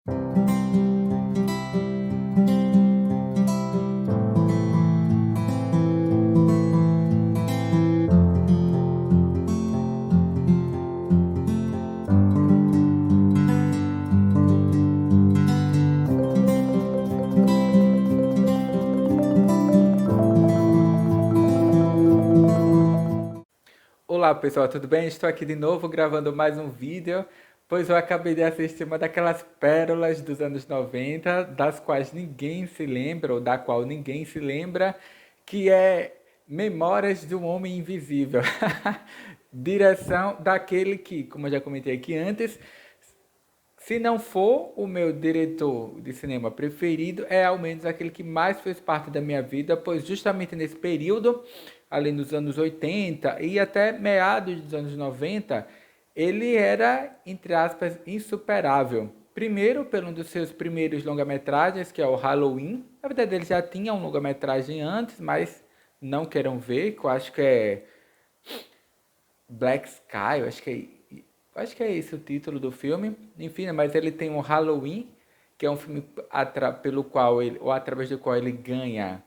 Olá pessoal, tudo bem? Estou aqui de novo gravando mais um vídeo, pois eu acabei de assistir uma daquelas pérolas dos anos 90, das quais ninguém se lembra, ou da qual ninguém se lembra, que é Memórias de um Homem Invisível. Direção daquele que, como eu já comentei aqui antes, se não for o meu diretor de cinema preferido, é ao menos aquele que mais fez parte da minha vida, pois justamente nesse período, ali nos anos 80 e até meados dos anos 90, ele era, entre aspas, insuperável. Primeiro, pelo um dos seus primeiros longa-metragens, que é o Halloween. Na verdade, ele já tinha um longa-metragem antes, mas não queiram ver, que eu acho que é Black Sky, eu acho que é esse o título do filme. Enfim, né, mas ele tem um Halloween, que é um filme pelo qual ele, ou através do qual ele ganha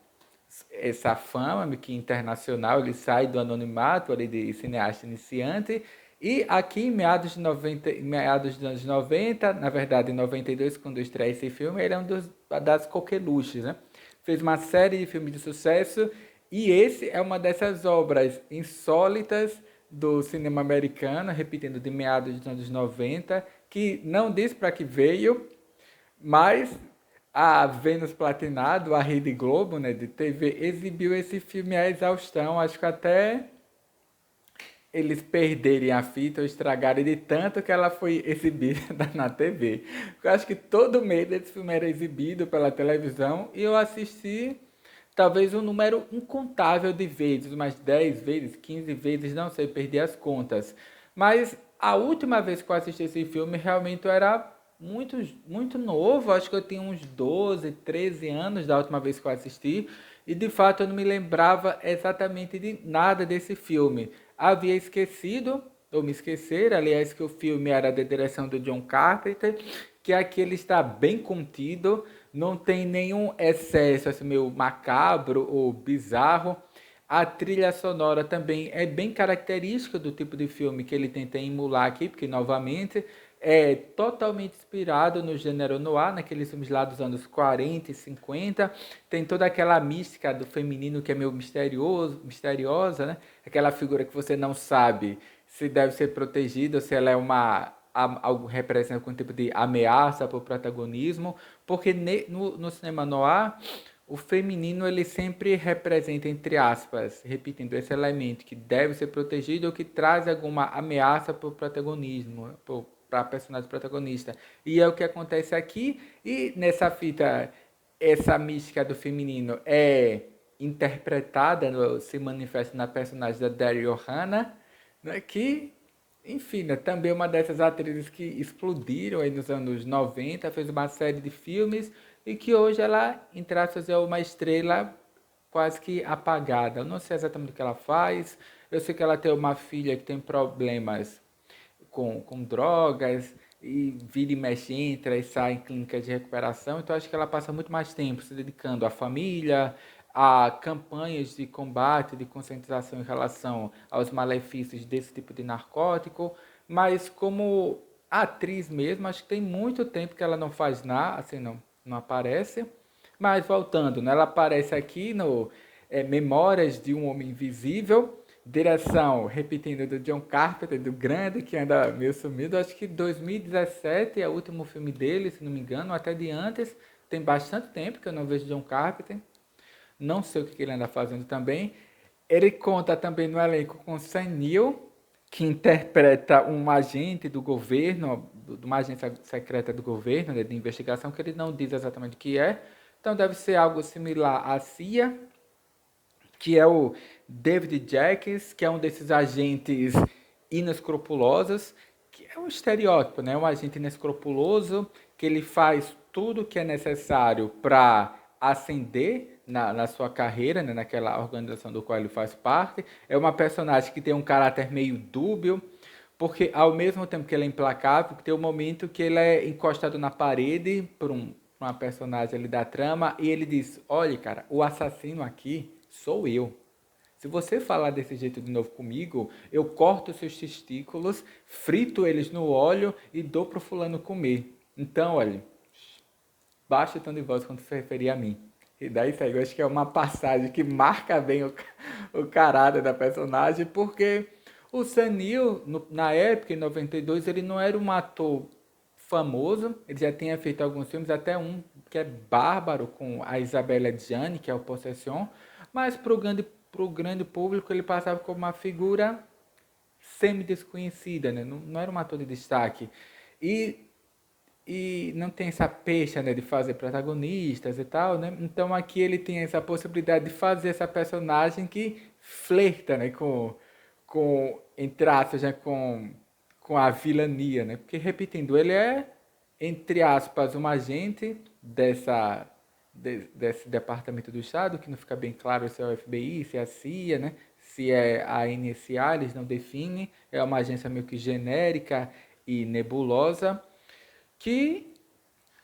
essa fama que internacional, ele sai do anonimato ali de cineasta iniciante. E aqui em meados dos anos 90, na verdade em 92, quando estreia esse filme, ele é das coqueluches, né? Fez uma série de filmes de sucesso e esse é uma dessas obras insólitas do cinema americano, repetindo, de meados dos anos 90, que não diz para que veio, mas a Vênus Platinado, a Rede Globo, né, de TV, exibiu esse filme à exaustão. Acho que até eles perderem a fita ou estragarem de tanto que ela foi exibida na TV. Eu acho que todo mês esse filme era exibido pela televisão e eu assisti talvez um número incontável de vezes, umas 10 vezes, 15 vezes, não sei, perdi as contas. Mas a última vez que eu assisti esse filme realmente eu era muito, muito novo, acho que eu tinha uns 12, 13 anos da última vez que eu assisti, e de fato eu não me lembrava exatamente de nada desse filme. Havia esquecido, ou me esquecer, aliás, que o filme era da direção do John Carpenter, que aqui ele está bem contido, não tem nenhum excesso assim, meio macabro ou bizarro. A trilha sonora também é bem característica do tipo de filme que ele tenta emular aqui, porque, novamente, é totalmente inspirado no gênero noir, naqueles filmes lá dos anos 40 e 50. Tem toda aquela mística do feminino que é meio misteriosa, né? Aquela figura que você não sabe se deve ser protegida, se ela é algo representa algum tipo de ameaça para o protagonismo, porque no cinema noir o feminino ele sempre representa, entre aspas, repetindo, esse elemento que deve ser protegido ou que traz alguma ameaça para o protagonismo, para a personagem protagonista. E é o que acontece aqui. E nessa fita, essa mística do feminino é interpretada, se manifesta na personagem da Daryl Hannah, né, que, enfim, né, também é uma dessas atrizes que explodiram aí nos anos 90, fez uma série de filmes e que hoje ela, entre aspas, é uma estrela quase que apagada. Eu não sei exatamente o que ela faz, eu sei que ela tem uma filha que tem problemas com drogas e vira e mexe, entra e sai em clínicas de recuperação, então acho que ela passa muito mais tempo se dedicando à família, a campanhas de combate, de conscientização em relação aos malefícios desse tipo de narcótico, mas como atriz mesmo, acho que tem muito tempo que ela não faz nada, assim, não aparece. Mas voltando, né, ela aparece aqui no Memórias de um Homem Invisível, direção, repetindo, do John Carpenter, do grande, que anda meio sumido. Acho que 2017 é o último filme dele, se não me engano, até de antes. Tem bastante tempo que eu não vejo John Carpenter. Não sei o que ele anda fazendo também. Ele conta também no elenco com Sam Neill, que interpreta um agente do governo, de uma agência secreta do governo, né, de investigação, que ele não diz exatamente o que é. Então deve ser algo similar à CIA, que é o David Jenkins, que é um desses agentes inescrupulosos, que é um estereótipo, né? Um agente inescrupuloso, que ele faz tudo o que é necessário para ascender na sua carreira, né? Naquela organização do qual ele faz parte. É uma personagem que tem um caráter meio dúbio, Porque ao mesmo tempo que ele é implacável, tem um momento que ele é encostado na parede por uma personagem ali da trama e ele diz: olha, cara, o assassino aqui sou eu. Se você falar desse jeito de novo comigo, eu corto os seus testículos, frito eles no óleo e dou pro fulano comer. Então, olha, baixa o tom de voz quando se referir a mim. E daí saiu, acho que é uma passagem que marca bem o caráter da personagem, porque o Sam Neill, na época, em 92, ele não era um ator famoso, ele já tinha feito alguns filmes, até um que é bárbaro, com a Isabella Gianni, que é o Possession, mas pro grande público ele passava como uma figura semi-desconhecida, né? Não era um ator de destaque. E não tem essa pecha, né, de fazer protagonistas e tal, né? Então aqui ele tem essa possibilidade de fazer essa personagem que flerta, né, entre aspas, né, com a vilania, né? Porque, repetindo, ele é, entre aspas, um agente desse departamento do Estado, que não fica bem claro se é o FBI, se é a CIA, né? Se é a NSA, eles não definem, é uma agência meio que genérica e nebulosa, que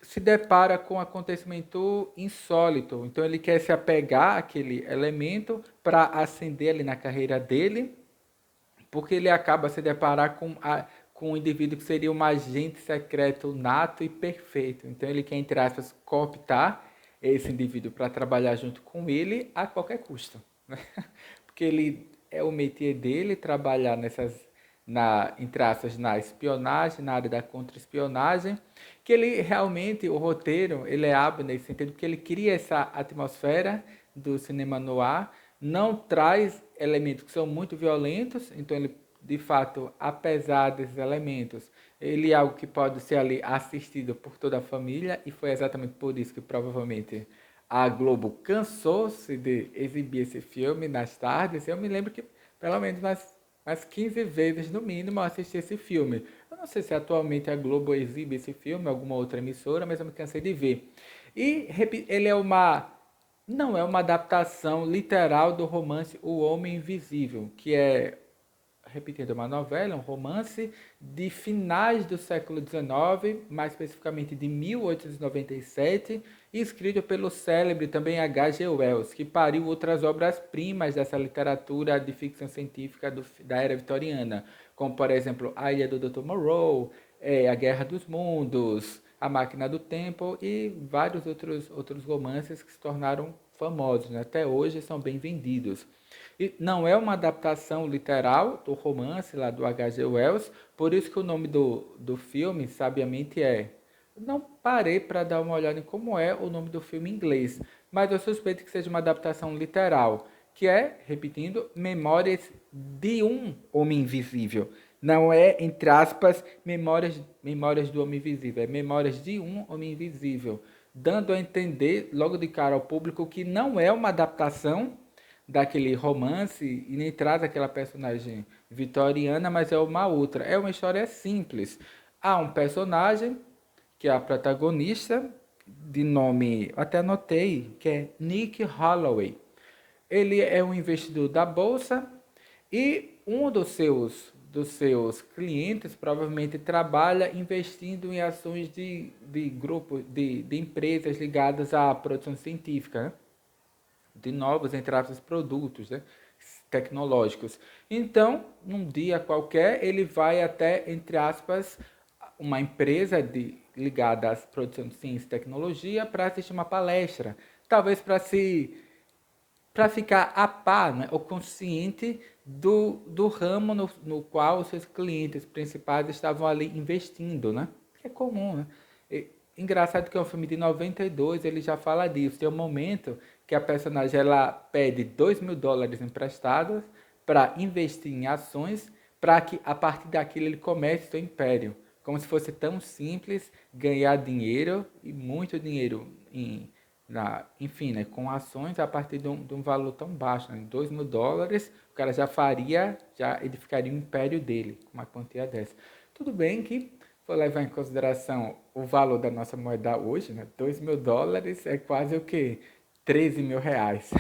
se depara com um acontecimento insólito. Então ele quer se apegar àquele elemento para ascender ali na carreira dele, porque ele acaba se deparar com um indivíduo que seria um agente secreto nato e perfeito. Então ele quer, entre aspas, cooptar esse indivíduo para trabalhar junto com ele a qualquer custo, né? Porque ele é o métier dele trabalhar entre aspas, na espionagem, na área da contra-espionagem, que ele realmente, o roteiro, ele é hábil nesse sentido, porque ele cria essa atmosfera do cinema noir, não traz elementos que são muito violentos, então ele, de fato, apesar desses elementos, ele é algo que pode ser ali assistido por toda a família, e foi exatamente por isso que provavelmente a Globo cansou-se de exibir esse filme nas tardes. Eu me lembro que pelo menos umas 15 vezes no mínimo eu assisti esse filme. Eu não sei se atualmente a Globo exibe esse filme, alguma outra emissora, mas eu me cansei de ver. E ele não é uma adaptação literal do romance O Homem Invisível, que é, repetindo, uma novela, um romance de finais do século XIX, mais especificamente de 1897, escrito pelo célebre também H.G. Wells, que pariu outras obras-primas dessa literatura de ficção científica da era vitoriana, como, por exemplo, A Ilha do Dr. Moreau, A Guerra dos Mundos, A Máquina do Tempo e vários outros romances que se tornaram famosos, né? Até hoje são bem vendidos. E não é uma adaptação literal do romance lá do H.G. Wells, por isso que o nome do filme, sabiamente, é... Não parei para dar uma olhada em como é o nome do filme em inglês, mas eu suspeito que seja uma adaptação literal, que é, repetindo, Memórias de um Homem Invisível. Não é, entre aspas, memórias do Homem Invisível, é Memórias de um Homem Invisível, dando a entender logo de cara ao público que não é uma adaptação daquele romance e nem traz aquela personagem vitoriana, mas é uma outra. É uma história simples. Há um personagem que é a protagonista, de nome, até anotei, que é Nick Holloway. Ele é um investidor da bolsa e um dos seus clientes provavelmente trabalha investindo em ações de grupos, de empresas ligadas à produção científica, né? De novos, entre aspas, produtos, né, tecnológicos. Então, num dia qualquer, ele vai até, entre aspas, uma empresa ligada à produção de ciência e tecnologia para assistir uma palestra. Talvez para ficar a par, né, ou consciente do ramo no qual os seus clientes principais estavam ali investindo, né? Que é comum, né? Engraçado que é um filme de 92, ele já fala disso. Tem um momento que a personagem ela pede $2.000 emprestados para investir em ações, para que a partir daquilo ele comece seu império. Como se fosse tão simples ganhar dinheiro e muito dinheiro enfim, né, com ações a partir de um valor tão baixo, né, $2.000, o cara já edificaria um império dele com uma quantia dessa. Tudo bem que for levar em consideração o valor da nossa moeda hoje, né, $2.000 é quase o quê? R$ 13.000,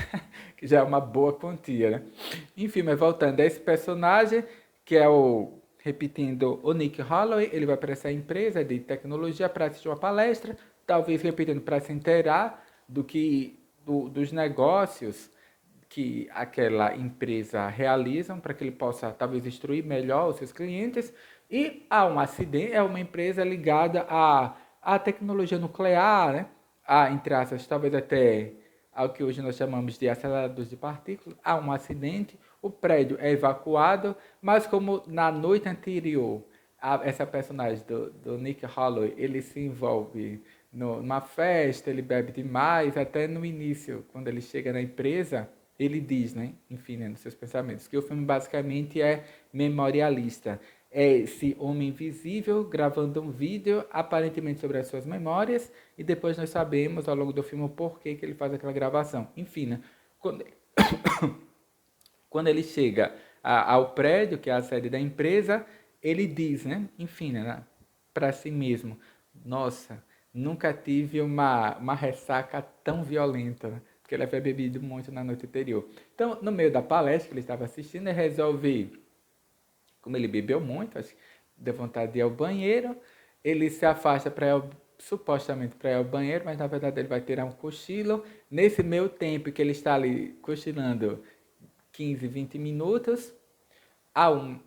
que já é uma boa quantia, né? Enfim, mas voltando a esse personagem, que é repetindo, o Nick Holloway, ele vai para essa empresa de tecnologia para assistir uma palestra, talvez repetindo para se inteirar dos negócios que aquela empresa realizam para que ele possa talvez instruir melhor os seus clientes. E há um acidente, é uma empresa ligada à tecnologia nuclear, né? Entre aspas, talvez até ao que hoje nós chamamos de aceleradores de partículas. Há um acidente, o prédio é evacuado, mas como na noite anterior, essa personagem do Nick Holloway, ele se envolve numa festa, ele bebe demais, até no início, quando ele chega na empresa, ele diz, né, enfim, né, nos seus pensamentos, que o filme basicamente é memorialista. É esse homem invisível gravando um vídeo, aparentemente sobre as suas memórias, e depois nós sabemos ao longo do filme o porquê que ele faz aquela gravação. Enfim, né, quando, quando ele chega ao prédio, que é a sede da empresa, ele diz, né, enfim, né, para si mesmo, nossa, nunca tive uma ressaca tão violenta, né? Porque ele havia bebido muito na noite anterior. Então, no meio da palestra que ele estava assistindo, ele resolve, como ele bebeu muito, acho que deu vontade de ir ao banheiro, ele se afasta supostamente para ir ao banheiro, mas na verdade ele vai tirar um cochilo. Nesse meio tempo que ele está ali cochilando 15, 20 minutos, há um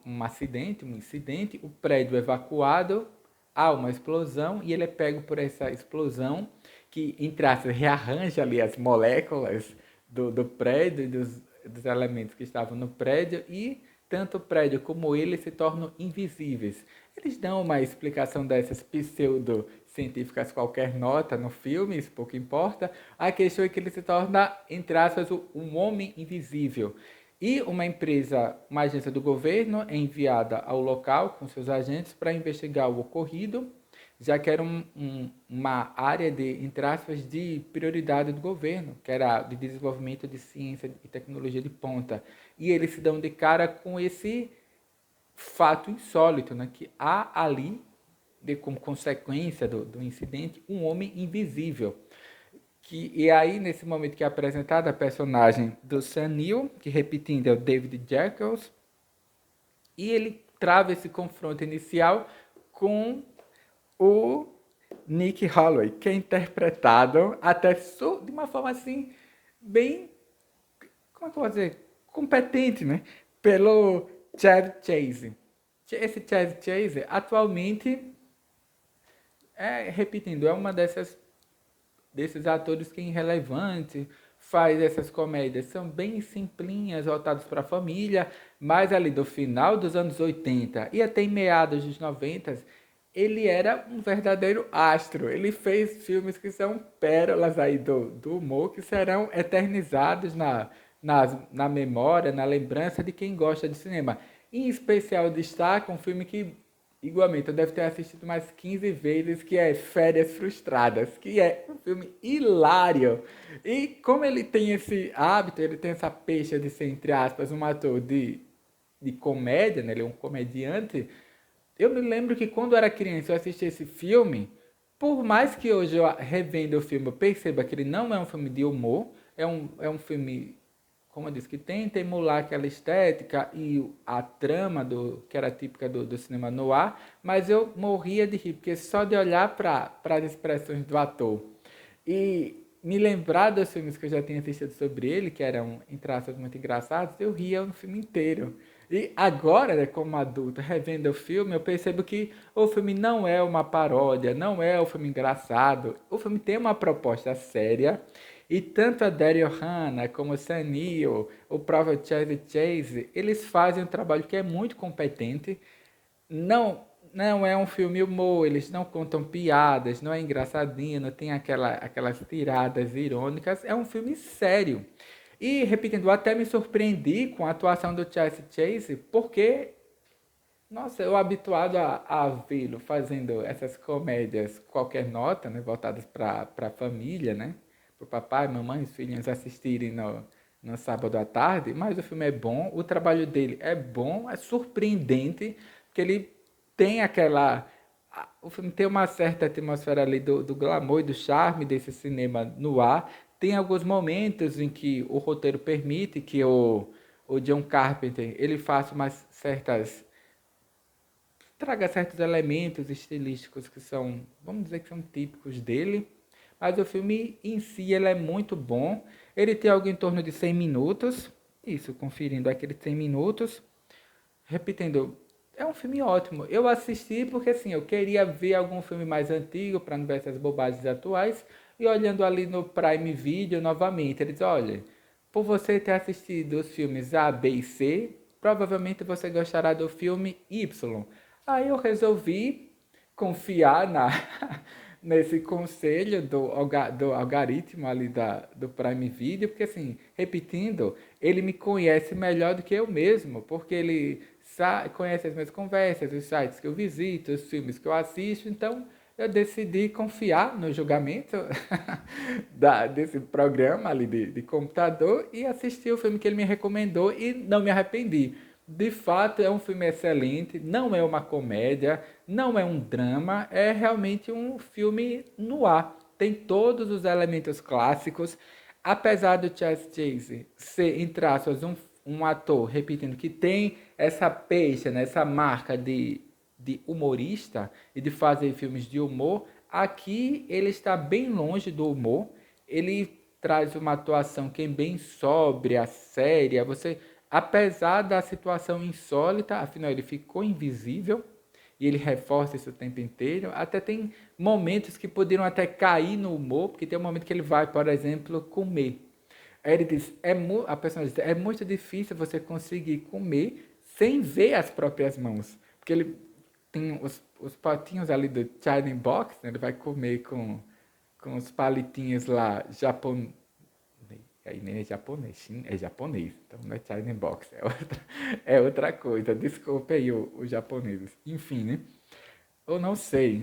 incidente, o prédio é evacuado, há uma explosão e ele é pego por essa explosão que, entre aspas, rearranja ali as moléculas do prédio, dos elementos que estavam no prédio, e tanto o prédio como ele se tornam invisíveis. Eles dão uma explicação dessas pseudocientíficas, qualquer nota no filme, isso pouco importa. A questão é que ele se torna, entre aspas, um homem invisível. E uma agência do governo é enviada ao local com seus agentes para investigar o ocorrido, já que era uma área de, entre aspas, de prioridade do governo, que era de desenvolvimento de ciência e tecnologia de ponta. E eles se dão de cara com esse fato insólito, né, que há ali, como consequência do incidente, um homem invisível. E aí, nesse momento que é apresentada a personagem do Sam Neill, que repetindo é o David Jacobs, e ele trava esse confronto inicial com o Nick Holloway, que é interpretado até de uma forma assim, bem, como é que eu vou dizer, competente, né? Pelo Chad Chase. Esse Chad Chase, atualmente, repetindo, é uma desses atores que é irrelevante, faz essas comédias, são bem simplinhas, voltadas para a família, mas ali do final dos anos 80 e até em meados dos 90, ele era um verdadeiro astro. Ele fez filmes que são pérolas aí do humor, que serão eternizados na memória, na lembrança de quem gosta de cinema. Em especial destaca um filme que, igualmente, eu devo ter assistido mais 15 vezes, que é Férias Frustradas, que é um filme hilário. E como ele tem esse hábito, ele tem essa pecha de ser, entre aspas, um ator de comédia, né? Ele é um comediante. Eu me lembro que quando eu era criança eu assisti esse filme, por mais que hoje eu revendo o filme, eu perceba que ele não é um filme de humor, é um filme, como eu disse, que tenta emular aquela estética e a trama que era típica do cinema noir, mas eu morria de rir, porque só de olhar para as expressões do ator e me lembrar dos filmes que eu já tinha assistido sobre ele, que eram em traços muito engraçados, eu ria no filme inteiro. E agora, né, como adulto, revendo o filme, eu percebo que o filme não é uma paródia, não é um filme engraçado. O filme tem uma proposta séria, e tanto a Daryl Hannah como o Sam Neill, o próprio Chevy Chase, eles fazem um trabalho que é muito competente. Não é um filme humor, eles não contam piadas, não é engraçadinho, não tem aquelas tiradas irônicas, é um filme sério. E, repetindo, eu até me surpreendi com a atuação do Chevy Chase, porque, nossa, eu habituado a vê-lo fazendo essas comédias, qualquer nota, né, voltadas para a família, né, para o papai, mamãe, os filhinhos assistirem no sábado à tarde, mas o filme é bom, o trabalho dele é bom, é surpreendente, porque ele tem o filme tem uma certa atmosfera ali do glamour e do charme desse cinema no ar. Tem alguns momentos em que o roteiro permite que o John Carpenter ele faça umas certas traga certos elementos estilísticos que são, vamos dizer que são típicos dele, mas o filme em si ele é muito bom. Ele tem algo em torno de 100 minutos, isso, conferindo aqueles 100 minutos. Repetindo, é um filme ótimo. Eu assisti porque assim, eu queria ver algum filme mais antigo para não ver essas bobagens atuais. E olhando ali no Prime Video novamente, eles olha, por você ter assistido os filmes A, B e C, provavelmente você gostará do filme Y. Aí eu resolvi confiar nesse conselho do algoritmo ali do Prime Video, porque assim, repetindo, ele me conhece melhor do que eu mesmo, porque ele conhece as minhas conversas, os sites que eu visito, os filmes que eu assisto, então eu decidi confiar no julgamento desse programa ali de computador e assistir o filme que ele me recomendou e não me arrependi. De fato, é um filme excelente, não é uma comédia, não é um drama, é realmente um filme no ar. Tem todos os elementos clássicos, apesar do Chevy Chase ser, entre aspas, um ator, repetindo, que tem essa peixe, né, essa marca de humorista e de fazer filmes de humor, aqui ele está bem longe do humor, ele traz uma atuação que é bem sóbria, séria, você, apesar da situação insólita, afinal ele ficou invisível, e ele reforça isso o tempo inteiro, até tem momentos que poderiam até cair no humor, porque tem um momento que ele vai, por exemplo, comer. Aí ele diz, a personagem diz, é muito difícil você conseguir comer sem ver as próprias mãos, porque ele tem os potinhos ali do China Box, né? Ele vai comer com os palitinhos lá japonês. Aí nem é japonês, é japonês. Então não é China Box, é outra coisa. Desculpe aí os japoneses. Enfim, né? Ou não sei,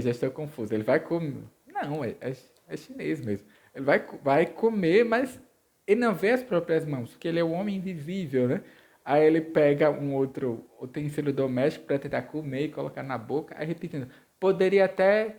já estou confuso. Ele vai comer. Não, é chinês mesmo. Ele vai comer, mas ele não vê as próprias mãos, porque ele é o homem invisível, né? Aí ele pega um outro utensílio doméstico para tentar comer e colocar na boca. Aí repetindo, poderia até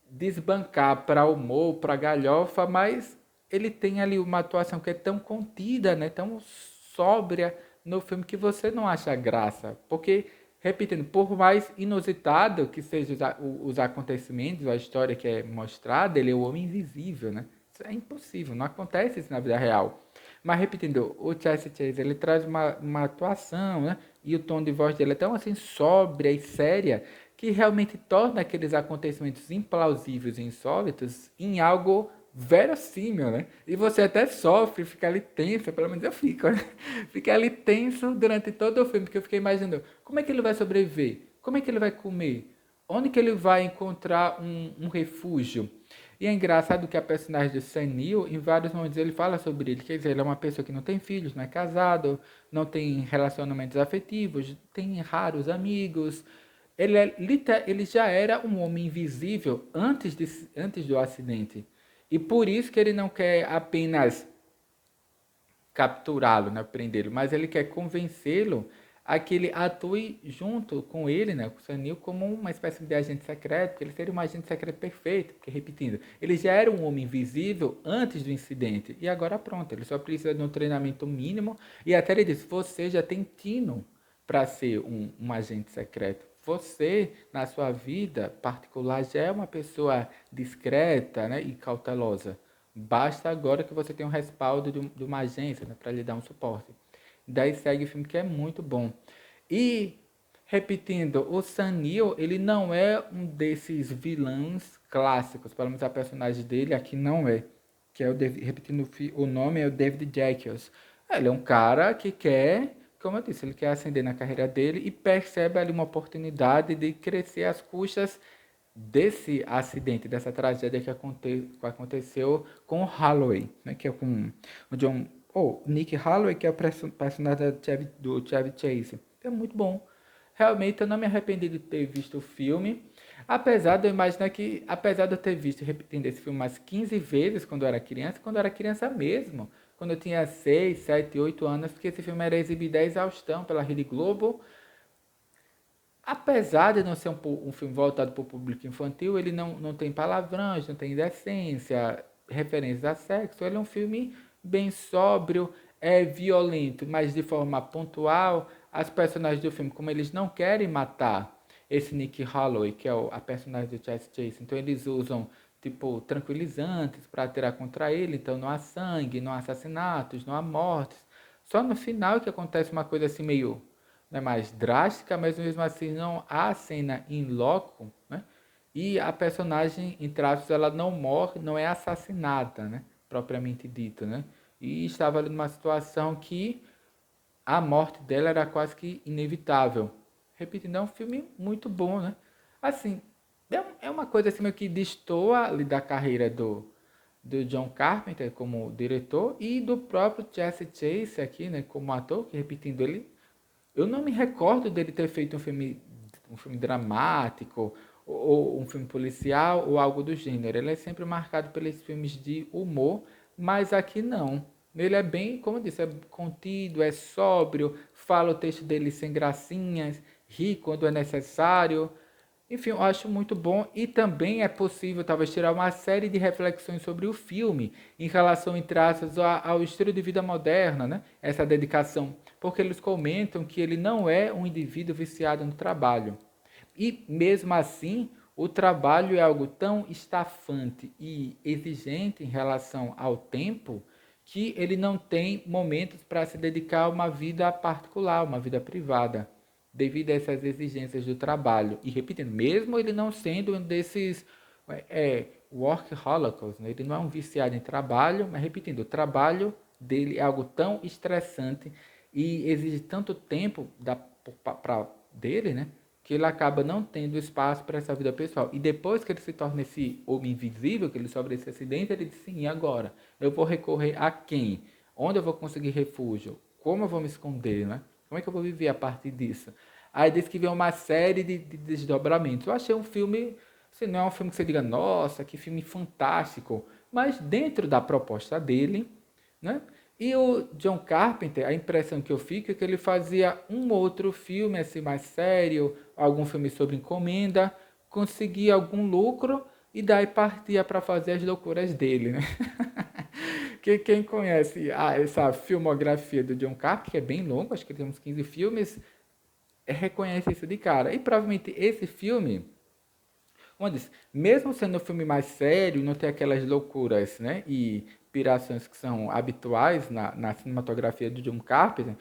desbancar para humor, para galhofa, mas ele tem ali uma atuação que é tão contida, né? Tão sóbria no filme que você não acha graça. Porque, repetindo, por mais inusitado que sejam os acontecimentos, a história que é mostrada, ele é o homem invisível, né? Isso é impossível, não acontece isso na vida real. Mas repetindo, o Chelsea Chase, ele traz uma atuação, né? E o tom de voz dele é tão assim sóbria e séria que realmente torna aqueles acontecimentos implausíveis e insólitos em algo verossímil, né? E você até sofre, fica ali tenso, pelo menos eu fico, né? Fica ali tenso durante todo o filme, porque eu fiquei imaginando como é que ele vai sobreviver, como é que ele vai comer, onde que ele vai encontrar um refúgio. E é engraçado que a personagem de Sam Neill, em vários momentos ele fala sobre ele, quer dizer, ele é uma pessoa que não tem filhos, não é casado, não tem relacionamentos afetivos, tem raros amigos. Ele já era um homem invisível antes do acidente. E por isso que ele não quer apenas capturá-lo, né, prendê-lo, mas ele quer convencê-lo a que ele atue junto com ele, né, com o Sanil, como uma espécie de agente secreto, porque ele seria um agente secreto perfeito, porque, repetindo, ele já era um homem invisível antes do incidente, e agora pronto, ele só precisa de um treinamento mínimo, e até ele disse, você já tem tino para ser um agente secreto. Você, na sua vida particular, já é uma pessoa discreta, né, e cautelosa. Basta agora que você tenha um respaldo de uma agência, né, para lhe dar um suporte. Daí segue o filme que é muito bom. E, repetindo, o Sam Neill, ele não é um desses vilões clássicos, pelo menos a personagem dele aqui não é. Que é repetindo, o nome é o David Jackios. Ele é um cara que quer, como eu disse, ele quer ascender na carreira dele e percebe ali uma oportunidade de crescer às custas desse acidente, dessa tragédia que aconteceu com o Holloway, né, que é com o John, Nick Holloway, que é o personagem do Chevy Chase. É muito bom. Realmente eu não me arrependi de ter visto o filme, apesar de eu imaginar que, apesar de eu ter visto repetindo esse filme umas 15 vezes quando eu era criança mesmo, quando eu tinha 6, 7, 8 anos, porque esse filme era exibido à exaustão pela Rede Globo. Apesar de não ser um filme voltado para o público infantil, ele não tem palavrões, não tem indecência, referências a sexo. Ele é um filme bem sóbrio, é violento, mas de forma pontual. As personagens do filme, como eles não querem matar, esse Nick Holloway, que é a personagem do Chevy Chase. Então eles usam tipo tranquilizantes para atirar contra ele, então não há sangue, não há assassinatos, não há mortes. Só no final que acontece uma coisa assim meio, né, mais drástica, mas mesmo assim não há cena in loco, né? E a personagem, em traços, ela não morre, não é assassinada, né? Propriamente dita, né? E estava ali numa situação que a morte dela era quase que inevitável. Repetindo, é um filme muito bom, né? Assim, é uma coisa assim meio que destoa ali da carreira do John Carpenter como diretor e do próprio Jesse Chase aqui, né, como ator, que repetindo ele, eu não me recordo dele ter feito um filme dramático ou um filme policial ou algo do gênero. Ele é sempre marcado pelos filmes de humor, mas aqui não. Ele é bem, como eu disse, é contido, é sóbrio, fala o texto dele sem gracinhas, ri quando é necessário. Enfim, eu acho muito bom e também é possível talvez tirar uma série de reflexões sobre o filme em relação, entre aspas, ao estilo de vida moderna, né? Essa dedicação, porque eles comentam que ele não é um indivíduo viciado no trabalho. E mesmo assim, o trabalho é algo tão estafante e exigente em relação ao tempo que ele não tem momentos para se dedicar a uma vida particular, uma vida privada devido a essas exigências do trabalho. E repetindo, mesmo ele não sendo um desses workaholics, né? Ele não é um viciado em trabalho, mas repetindo, o trabalho dele é algo tão estressante e exige tanto tempo dele, né? Que ele acaba não tendo espaço para essa vida pessoal. E depois que ele se torna esse homem invisível, que ele sofre esse acidente, ele diz, sim, e agora? Eu vou recorrer a quem? Onde eu vou conseguir refúgio? Como eu vou me esconder, né? Como é que eu vou viver a partir disso? Aí diz que vem uma série de desdobramentos. Eu achei um filme, assim, não é um filme que você diga, nossa, que filme fantástico, mas dentro da proposta dele, né? E o John Carpenter, a impressão que eu fico é que ele fazia um outro filme assim mais sério, algum filme sobre encomenda, conseguia algum lucro e daí partia para fazer as loucuras dele, né? Que quem conhece essa filmografia do John Carpenter, que é bem longo, acho que ele tem uns 15 filmes, reconhece isso de cara. E provavelmente esse filme, como eu disse, mesmo sendo um filme mais sério, não tem aquelas loucuras, né? E pirações que são habituais na cinematografia do John Carpenter,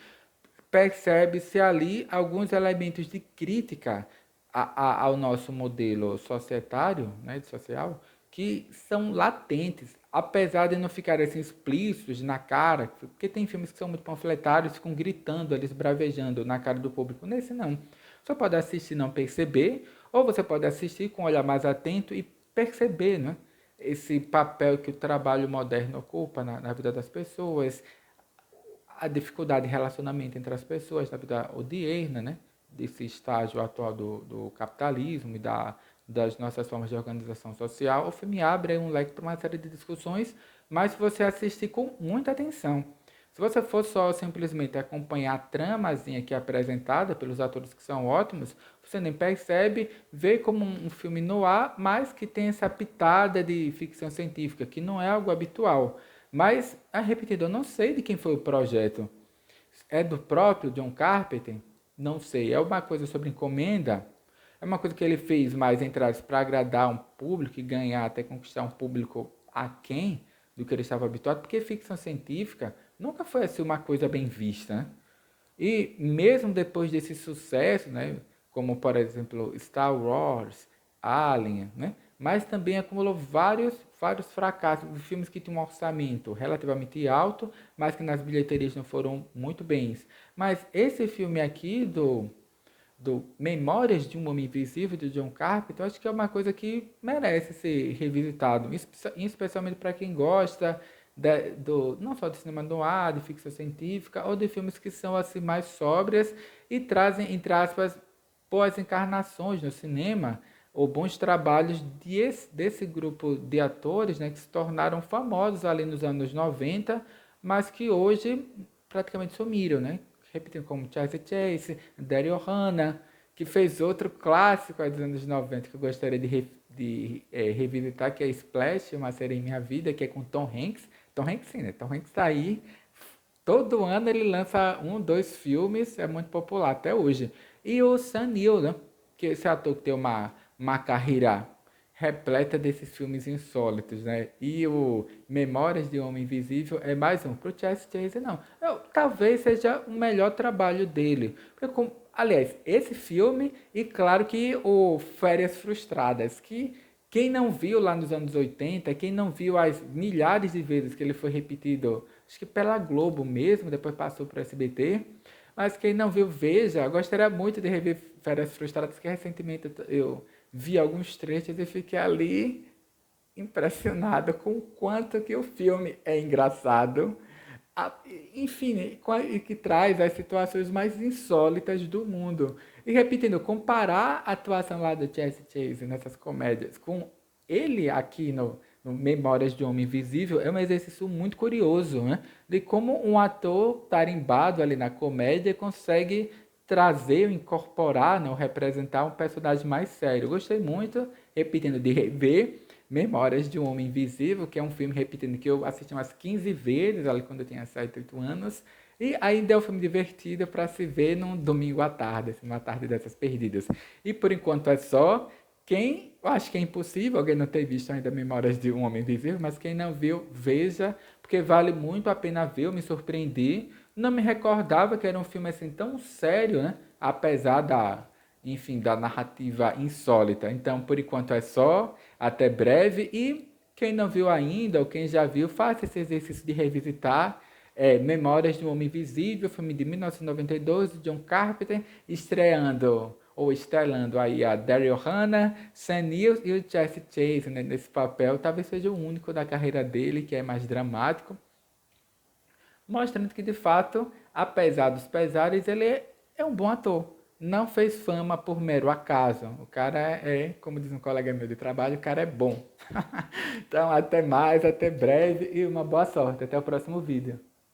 percebe-se ali alguns elementos de crítica ao nosso modelo societário, né, social, que são latentes, apesar de não ficarem assim explícitos na cara, porque tem filmes que são muito panfletários, ficam gritando, eles bravejando na cara do público. Nesse não. Você pode assistir e não perceber, ou você pode assistir com um olhar mais atento e perceber, né, esse papel que o trabalho moderno ocupa na vida das pessoas, a dificuldade de relacionamento entre as pessoas, da vida odierna, né? Desse estágio atual do capitalismo e das nossas formas de organização social. O filme abre um leque para uma série de discussões, mas se você assistir com muita atenção. Se você for só simplesmente acompanhar a tramazinha que é apresentada pelos atores que são ótimos, você nem percebe, vê como um filme no ar, mas que tem essa pitada de ficção científica, que não é algo habitual. Mas, repetido, eu não sei de quem foi o projeto. É do próprio John Carpenter? Não sei. É uma coisa sobre encomenda? É uma coisa que ele fez mais, entre aspas, para agradar um público e ganhar, até conquistar um público aquém do que ele estava habituado? Porque ficção científica nunca foi assim uma coisa bem vista, né? E mesmo depois desse sucesso, né, como por exemplo Star Wars, Alien, né, mas também acumulou vários fracassos de filmes que tinham um orçamento relativamente alto, mas que nas bilheterias não foram muito bens. Mas esse filme aqui do Memórias de um Homem Invisível, de John Carpenter, eu acho que é uma coisa que merece ser revisitado, especialmente para quem gosta não só de cinema noir, de ficção científica, ou de filmes que são assim mais sóbrias e trazem, entre aspas, boas encarnações no cinema, ou bons trabalhos desse grupo de atores, né, que se tornaram famosos ali nos anos 90, mas que hoje praticamente sumiram, né? Repetindo, como Chevy Chase, Daryl Hannah, que fez outro clássico dos anos 90 que eu gostaria de revisitar, que é Splash, uma série em minha vida, que é com Tom Hanks. Tom Hanks sim, né? Tom Hanks está aí. Todo ano ele lança um, dois filmes, é muito popular até hoje. E o Sam Neill, né? porque esse ator que tem uma carreira repleta desses filmes insólitos, né? E o Memórias de um Homem Invisível é mais um. Pro Chase Chase, não. Talvez seja o melhor trabalho dele. Porque, aliás, esse filme e claro que o Férias Frustradas, que quem não viu lá nos anos 80, quem não viu as milhares de vezes que ele foi repetido, acho que pela Globo mesmo, depois passou para o SBT, mas quem não viu, veja. Eu gostaria muito de rever Férias Frustradas, que recentemente eu vi alguns trechos e fiquei ali impressionado com o quanto que o filme é engraçado. Enfim, e que traz as situações mais insólitas do mundo. E repetindo, comparar a atuação lá do Jesse Chase nessas comédias com ele aqui no Memórias de um Homem Invisível é um exercício muito curioso, né? De como um ator tarimbado ali na comédia consegue trazer, incorporar, né, ou representar um personagem mais sério. Eu gostei muito, repetindo, de rever Memórias de um Homem Invisível, que é um filme, repetindo, que eu assisti umas 15 vezes, ali quando eu tinha 7, 8 anos, e ainda é um filme divertido para se ver num domingo à tarde, assim, uma tarde dessas perdidas. E por enquanto é só. Eu acho que é impossível alguém não ter visto ainda Memórias de um Homem Invisível, mas quem não viu, veja, porque vale muito a pena ver, eu me surpreendi. Não me recordava que era um filme assim tão sério, né? Apesar enfim, da narrativa insólita. Então, por enquanto é só, até breve. E quem não viu ainda, ou quem já viu, faça esse exercício de revisitar Memórias de um Homem Invisível, filme de 1992, de John Carpenter, estreando ou estrelando aí a Daryl Hannah, Sam Neill e o Jesse Chase, né, nesse papel. Talvez seja o único da carreira dele que é mais dramático, mostrando que de fato, apesar dos pesares, ele é um bom ator. Não fez fama por mero acaso. O cara como diz um colega meu de trabalho, o cara é bom. Então, até mais, até breve e uma boa sorte. Até o próximo vídeo.